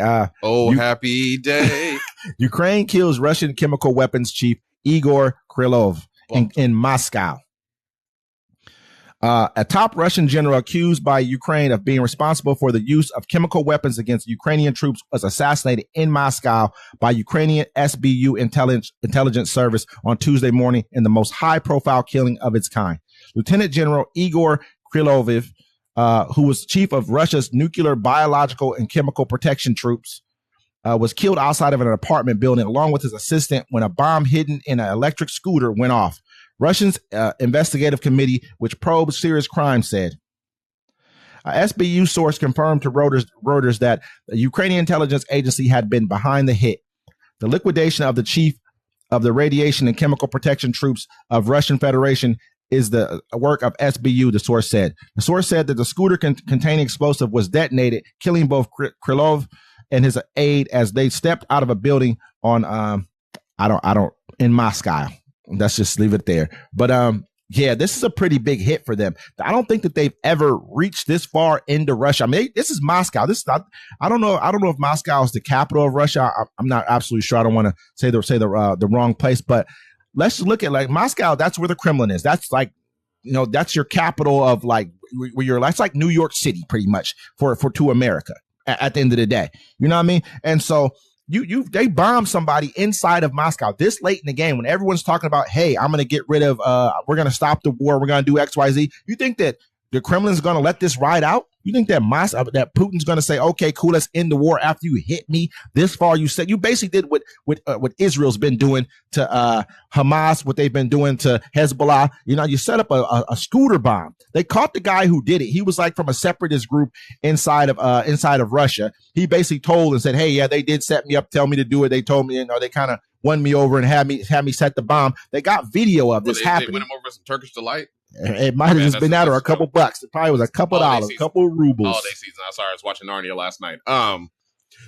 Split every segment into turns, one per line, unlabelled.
Happy day.
Ukraine kills Russian chemical weapons chief Igor Kirillov in Moscow. A top Russian general accused by Ukraine of being responsible for the use of chemical weapons against Ukrainian troops was assassinated in Moscow by Ukrainian SBU intelligence service on Tuesday morning in the most high-profile killing of its kind. Lieutenant General Igor Kirillov, who was chief of Russia's nuclear, biological, and chemical protection troops, was killed outside of an apartment building along with his assistant when a bomb hidden in an electric scooter went off. Russia's Investigative Committee, which probes serious crime, said. A SBU source confirmed to Reuters that the Ukrainian intelligence agency had been behind the hit. The liquidation of the chief of the radiation and chemical protection troops of Russian Federation is the work of SBU, the source said. The source said that the scooter containing explosive was detonated, killing both Kirillov and his aide as they stepped out of a building on in Moscow. Let's just leave it there. But yeah, this is a pretty big hit for them. I don't think that they've ever reached this far into Russia. I mean, this is Moscow. This is not, I don't know if Moscow is the capital of Russia. I'm not absolutely sure. I don't want to say the wrong place, but let's just look at like Moscow. That's where the Kremlin is. That's like, that's your capital of like where you're. That's like New York City, pretty much to America at the end of the day. You know what I mean? And so they bombed somebody inside of Moscow this late in the game when everyone's talking about, hey, I'm going to get rid of, we're going to stop the war. We're going to do X, Y, Z. You think that the Kremlin's going to let this ride out? You think that that Putin's going to say, okay, cool, let's end the war after you hit me this far? You said you basically did what Israel's been doing to Hamas, what they've been doing to Hezbollah. You set up a scooter bomb. They caught the guy who did it. He was like from a separatist group inside of Russia. He basically told and said, hey, yeah, they did set me up, tell me to do it. They told me, they kind of won me over and had me set the bomb. They got video of this happening. They went him over some Turkish delight. It might have just been that or a couple bucks. It probably was a couple dollars, a couple rubles.
Holiday season. I'm sorry, I was watching Narnia last night. No,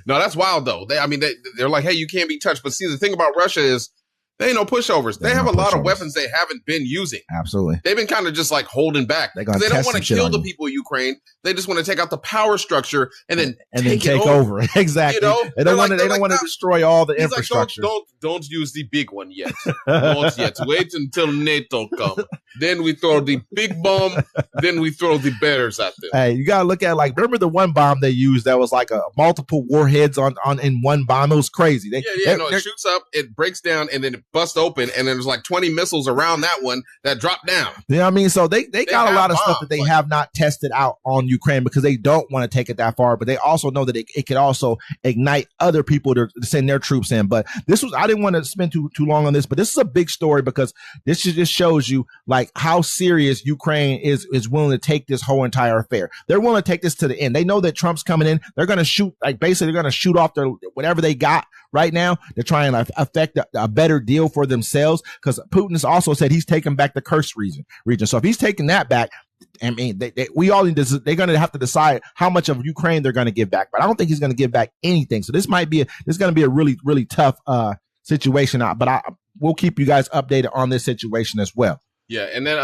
that's wild though. They're like, hey, you can't be touched. But see, the thing about Russia is they ain't no pushovers. They have a lot of weapons they haven't been using.
Absolutely.
They've been kind of just like holding back. They don't want to kill the people of Ukraine. They just want to take out the power structure and then take over.
Exactly. They don't want to destroy all the infrastructure.
Like, don't use the big one yet. Not yet. Wait until NATO come. Then we throw the big bomb. Then we throw the bears at them.
Hey, you gotta look at remember the one bomb they used that was like a multiple warheads on in one bomb. It was crazy.
It shoots up, it breaks down, and then it busts open, and then there's like 20 missiles around that one that drop down.
You know what I mean? So they got a lot of stuff that they have not tested out on Ukraine because they don't want to take it that far, but they also know that it could also ignite other people to send their troops in. But I didn't want to spend too long on this, but this is a big story because this just shows you like how serious Ukraine is willing to take this whole entire affair. They're willing to take this to the end. They know that Trump's coming in. They're going to shoot, they're going to shoot off whatever they got right now. They're trying to affect a better deal for themselves because Putin has also said he's taking back the Kursk region. So if he's taking that back, I mean, they're going to have to decide how much of Ukraine they're going to give back. But I don't think he's going to give back anything. So this going to be a really, really tough situation. But we'll keep you guys updated on this situation as well.
Yeah. And then